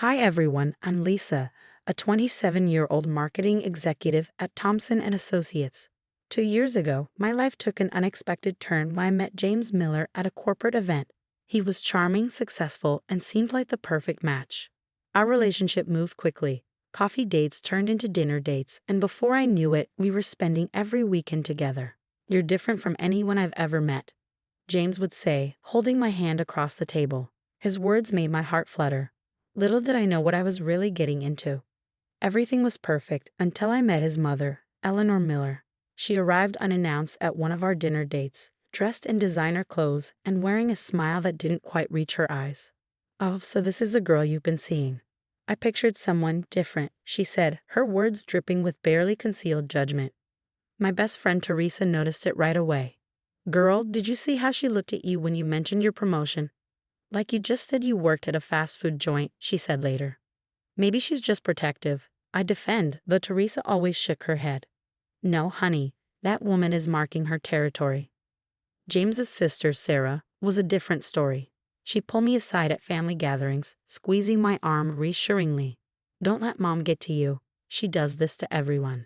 Hi everyone, I'm Lisa, a 27-year-old marketing executive at Thompson and Associates. 2 years ago, my life took an unexpected turn when I met James Miller at a corporate event. He was charming, successful, and seemed like the perfect match. Our relationship moved quickly. Coffee dates turned into dinner dates, and before I knew it, we were spending every weekend together. "You're different from anyone I've ever met," James would say, holding my hand across the table. His words made my heart flutter. Little did I know what I was really getting into. Everything was perfect until I met his mother, Eleanor Miller. She arrived unannounced at one of our dinner dates, dressed in designer clothes and wearing a smile that didn't quite reach her eyes. "Oh, so this is the girl you've been seeing." "I pictured someone different," she said, her words dripping with barely concealed judgment. My best friend Teresa noticed it right away. "Girl, did you see how she looked at you when you mentioned your promotion? Like you just said you worked at a fast food joint," she said later. "Maybe she's just protective," I defend, though Teresa always shook her head. "No, honey, that woman is marking her territory." James's sister, Sarah, was a different story. She pulled me aside at family gatherings, squeezing my arm reassuringly. "Don't let mom get to you. She does this to everyone."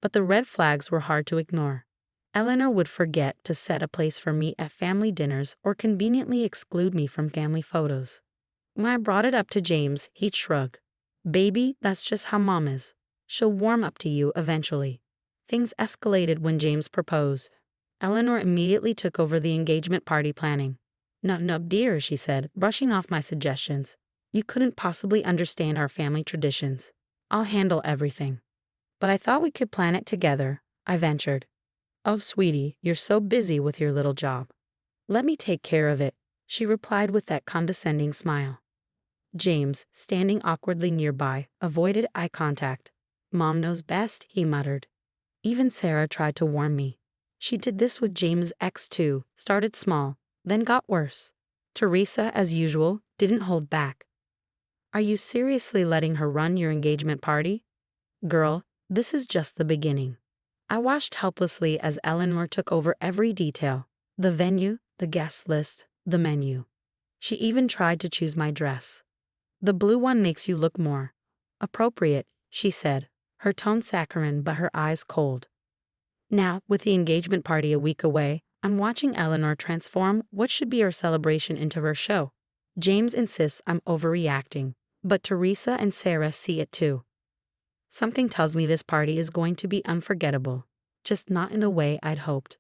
But the red flags were hard to ignore. Eleanor would forget to set a place for me at family dinners or conveniently exclude me from family photos. When I brought it up to James, he'd shrug. "Baby, that's just how mom is. She'll warm up to you eventually." Things escalated when James proposed. Eleanor immediately took over the engagement party planning. "No, no, dear," she said, brushing off my suggestions. "You couldn't possibly understand our family traditions. I'll handle everything." "But I thought we could plan it together," I ventured. "Oh, sweetie, you're so busy with your little job." "Let me take care of it," she replied with that condescending smile. James, standing awkwardly nearby, avoided eye contact. "Mom knows best," he muttered. Even Sarah tried to warn me. She did this with James' ex too, started small, then got worse. Teresa, as usual, didn't hold back. "Are you seriously letting her run your engagement party?" "Girl, this is just the beginning." I watched helplessly as Eleanor took over every detail: the venue, the guest list, the menu. She even tried to choose my dress. "The blue one makes you look more appropriate," she said, her tone saccharine but her eyes cold. Now, with the engagement party a week away, I'm watching Eleanor transform what should be our celebration into her show. James insists I'm overreacting, but Teresa and Sarah see it too. Something tells me this party is going to be unforgettable, just not in the way I'd hoped.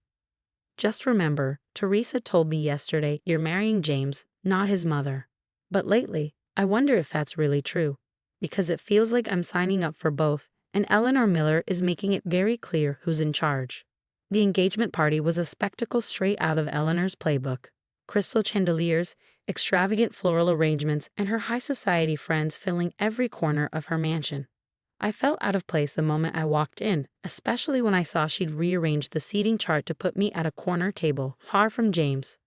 "Just remember, Teresa told me yesterday you're marrying James, not his mother." But lately, I wonder if that's really true, because it feels like I'm signing up for both, and Eleanor Miller is making it very clear who's in charge. The engagement party was a spectacle straight out of Eleanor's playbook. Crystal chandeliers, extravagant floral arrangements, and her high society friends filling every corner of her mansion. I felt out of place the moment I walked in, especially when I saw she'd rearranged the seating chart to put me at a corner table, far from James.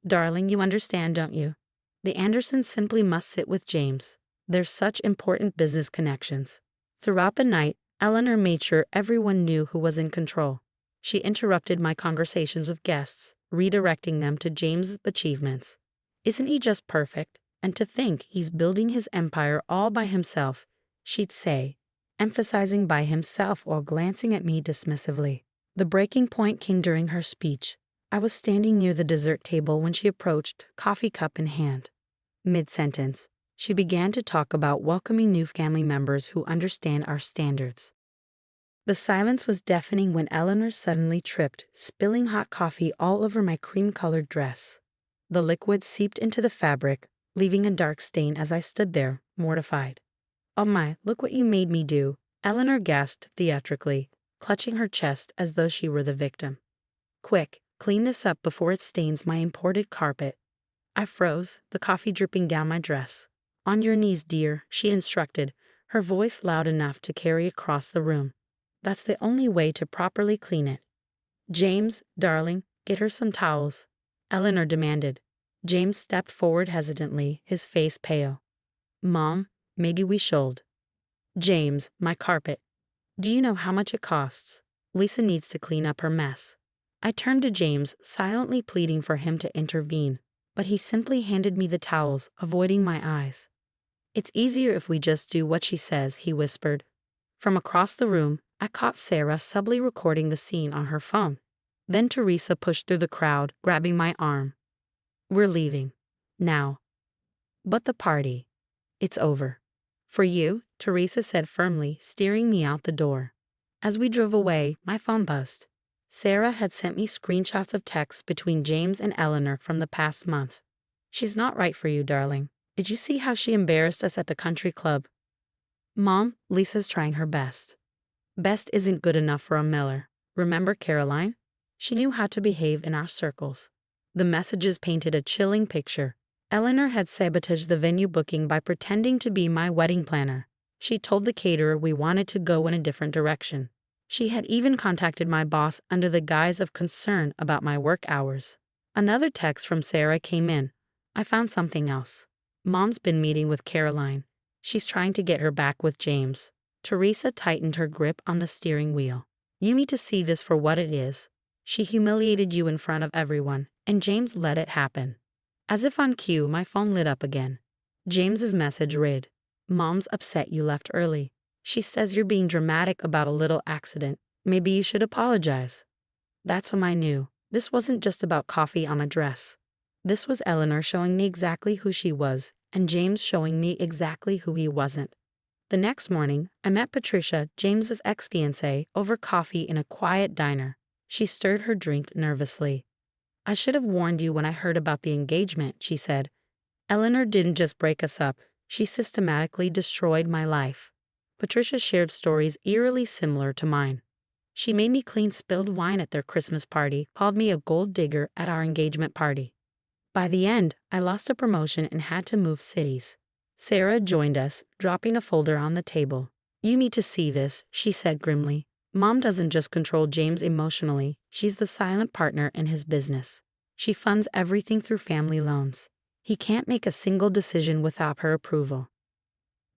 "Darling, you understand, don't you? The Andersons simply must sit with James. They're such important business connections." Throughout the night, Eleanor made sure everyone knew who was in control. She interrupted my conversations with guests, redirecting them to James' achievements. "Isn't he just perfect? And to think he's building his empire all by himself," she'd say, emphasizing by himself while glancing at me dismissively. The breaking point came during her speech. I was standing near the dessert table when she approached, coffee cup in hand. Mid-sentence, she began to talk about welcoming new family members who understand our standards. The silence was deafening when Eleanor suddenly tripped, spilling hot coffee all over my cream-colored dress. The liquid seeped into the fabric, leaving a dark stain as I stood there, mortified. "Oh my, look what you made me do," Eleanor gasped theatrically, clutching her chest as though she were the victim. "Quick, clean this up before it stains my imported carpet." I froze, the coffee dripping down my dress. "On your knees, dear," she instructed, her voice loud enough to carry across the room. "That's the only way to properly clean it." "James, darling, get her some towels," Eleanor demanded. James stepped forward hesitantly, his face pale. "Mom, maybe we should." "James, my carpet. Do you know how much it costs? Lisa needs to clean up her mess." I turned to James, silently pleading for him to intervene, but he simply handed me the towels, avoiding my eyes. It's easier if we just do what she says, he whispered. From across the room, I caught Sarah subtly recording the scene on her phone. Then Teresa pushed through the crowd, grabbing my arm. We're leaving. Now. But the party. It's over. For you, Teresa said firmly, steering me out the door. As we drove away, my phone buzzed. Sarah had sent me screenshots of texts between James and Eleanor from the past month. She's not right for you, darling. Did you see how she embarrassed us at the country club? Mom, Lisa's trying her best. Best isn't good enough for a Miller. Remember Caroline? She knew how to behave in our circles. The messages painted a chilling picture. Eleanor had sabotaged the venue booking by pretending to be my wedding planner. She told the caterer we wanted to go in a different direction. She had even contacted my boss under the guise of concern about my work hours. Another text from Sarah came in. I found something else. Mom's been meeting with Caroline. She's trying to get her back with James. Teresa tightened her grip on the steering wheel. You need to see this for what it is. She humiliated you in front of everyone, and James let it happen. As if on cue, my phone lit up again. James's message read, Mom's upset you left early. She says you're being dramatic about a little accident. Maybe you should apologize. That's when I knew. This wasn't just about coffee on a dress. This was Eleanor showing me exactly who she was, and James showing me exactly who he wasn't. The next morning, I met Patricia, James's ex-fiancée, over coffee in a quiet diner. She stirred her drink nervously. I should have warned you when I heard about the engagement, she said. Eleanor didn't just break us up, she systematically destroyed my life. Patricia shared stories eerily similar to mine. She made me clean spilled wine at their Christmas party, called me a gold digger at our engagement party. By the end, I lost a promotion and had to move cities. Sarah joined us, dropping a folder on the table. You need to see this, she said grimly. Mom doesn't just control James emotionally, she's the silent partner in his business. She funds everything through family loans. He can't make a single decision without her approval.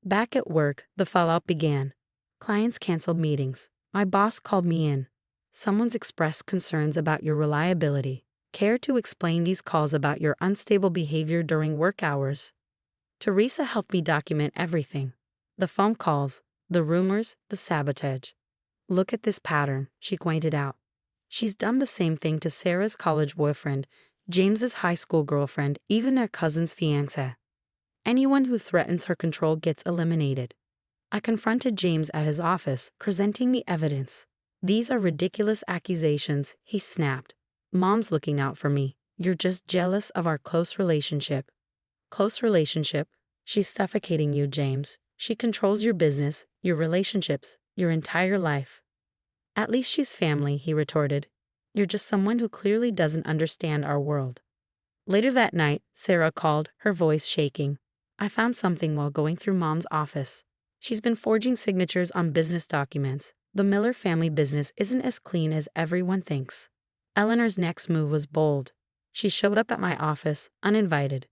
Back at work, the fallout began. Clients canceled meetings. My boss called me in. Someone's expressed concerns about your reliability. Care to explain these calls about your unstable behavior during work hours? Teresa helped me document everything. The phone calls, the rumors, the sabotage. Look at this pattern, she pointed out. She's done the same thing to Sarah's college boyfriend, James's high school girlfriend, even their cousin's fiancé. Anyone who threatens her control gets eliminated. I confronted James at his office, presenting the evidence. These are ridiculous accusations, he snapped. Mom's looking out for me. You're just jealous of our close relationship. Close relationship? She's suffocating you, James. She controls your business, your relationships, your entire life. At least she's family, he retorted. You're just someone who clearly doesn't understand our world. Later that night, Sarah called, her voice shaking. I found something while going through Mom's office. She's been forging signatures on business documents. The Miller family business isn't as clean as everyone thinks. Eleanor's next move was bold. She showed up at my office, uninvited.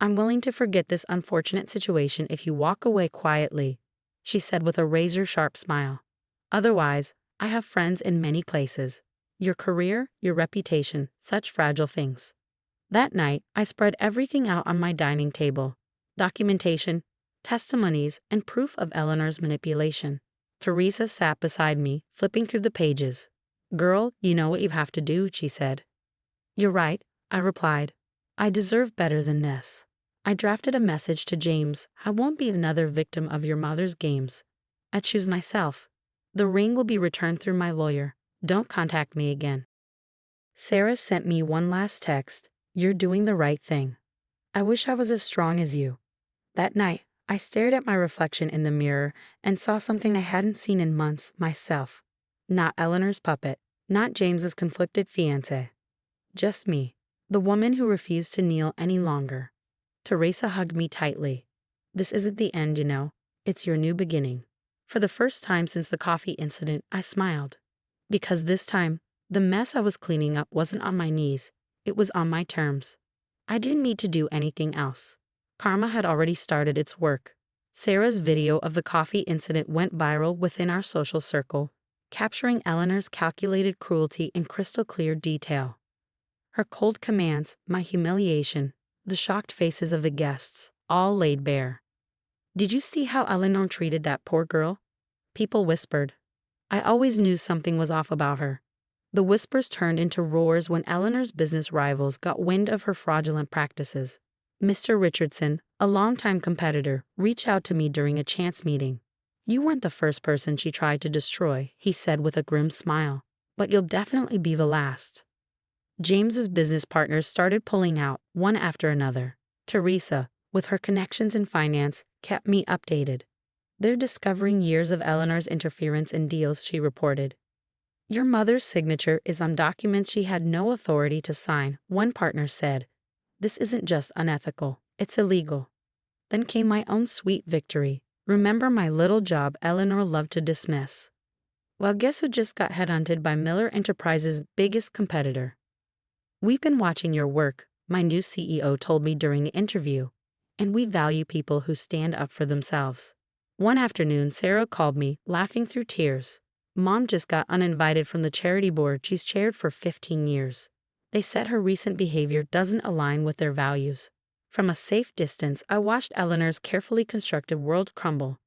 I'm willing to forget this unfortunate situation if you walk away quietly, she said with a razor-sharp smile. Otherwise, I have friends in many places. Your career, your reputation, such fragile things. That night, I spread everything out on my dining table. Documentation, testimonies, and proof of Eleanor's manipulation. Teresa sat beside me, flipping through the pages. Girl, you know what you have to do, she said. You're right, I replied. I deserve better than this. I drafted a message to James. I won't be another victim of your mother's games. I choose myself. The ring will be returned through my lawyer. Don't contact me again. Sarah sent me one last text. You're doing the right thing. I wish I was as strong as you. That night, I stared at my reflection in the mirror and saw something I hadn't seen in months myself. Not Eleanor's puppet, not James's conflicted fiancé. Just me, the woman who refused to kneel any longer. Teresa hugged me tightly. This isn't the end, you know. It's your new beginning. For the first time since the coffee incident, I smiled. Because this time, the mess I was cleaning up wasn't on my knees. It was on my terms. I didn't need to do anything else. Karma had already started its work. Sarah's video of the coffee incident went viral within our social circle, capturing Eleanor's calculated cruelty in crystal clear detail. Her cold commands, my humiliation, the shocked faces of the guests, all laid bare. Did you see how Eleanor treated that poor girl? People whispered. I always knew something was off about her. The whispers turned into roars when Eleanor's business rivals got wind of her fraudulent practices. Mr. Richardson, a longtime competitor, reached out to me during a chance meeting. You weren't the first person she tried to destroy, he said with a grim smile, but you'll definitely be the last. James's business partners started pulling out, one after another. Teresa, with her connections in finance, kept me updated. They're discovering years of Eleanor's interference in deals, she reported. Your mother's signature is on documents she had no authority to sign, one partner said. This isn't just unethical, it's illegal. Then came my own sweet victory. Remember my little job Eleanor loved to dismiss. Well, guess who just got headhunted by Miller Enterprises' biggest competitor? We've been watching your work, my new CEO told me during the interview, and we value people who stand up for themselves. One afternoon, Sarah called me, laughing through tears. Mom just got uninvited from the charity board she's chaired for 15 years. They said her recent behavior doesn't align with their values. From a safe distance, I watched Eleanor's carefully constructed world crumble.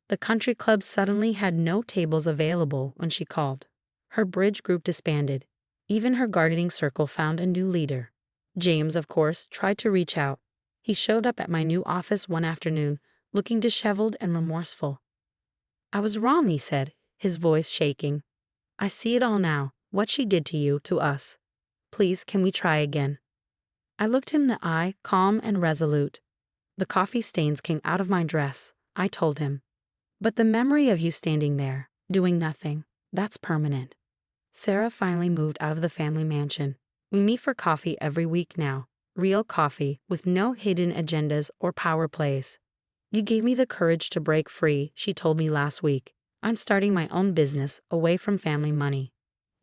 The country club suddenly had no tables available when she called. Her bridge group disbanded. Even her gardening circle found a new leader. James, of course, tried to reach out. He showed up at my new office one afternoon, looking disheveled and remorseful. I was wrong, he said, his voice shaking. I see it all now, what she did to you, to us. Please, can we try again? I looked him in the eye, calm and resolute. The coffee stains came out of my dress, I told him. But the memory of you standing there, doing nothing, that's permanent. Sarah finally moved out of the family mansion. We meet for coffee every week now. Real coffee, with no hidden agendas or power plays. You gave me the courage to break free, she told me last week. I'm starting my own business, away from family money.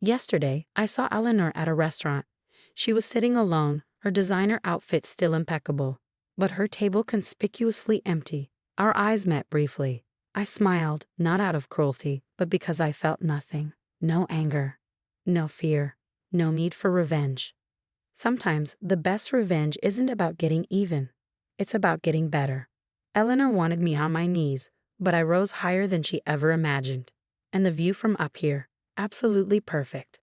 Yesterday, I saw Eleanor at a restaurant. She was sitting alone, her designer outfit still impeccable, but her table conspicuously empty. Our eyes met briefly. I smiled, not out of cruelty, but because I felt nothing. No anger. No fear. No need for revenge. Sometimes, the best revenge isn't about getting even. It's about getting better. Eleanor wanted me on my knees, but I rose higher than she ever imagined. And the view from up here, absolutely perfect.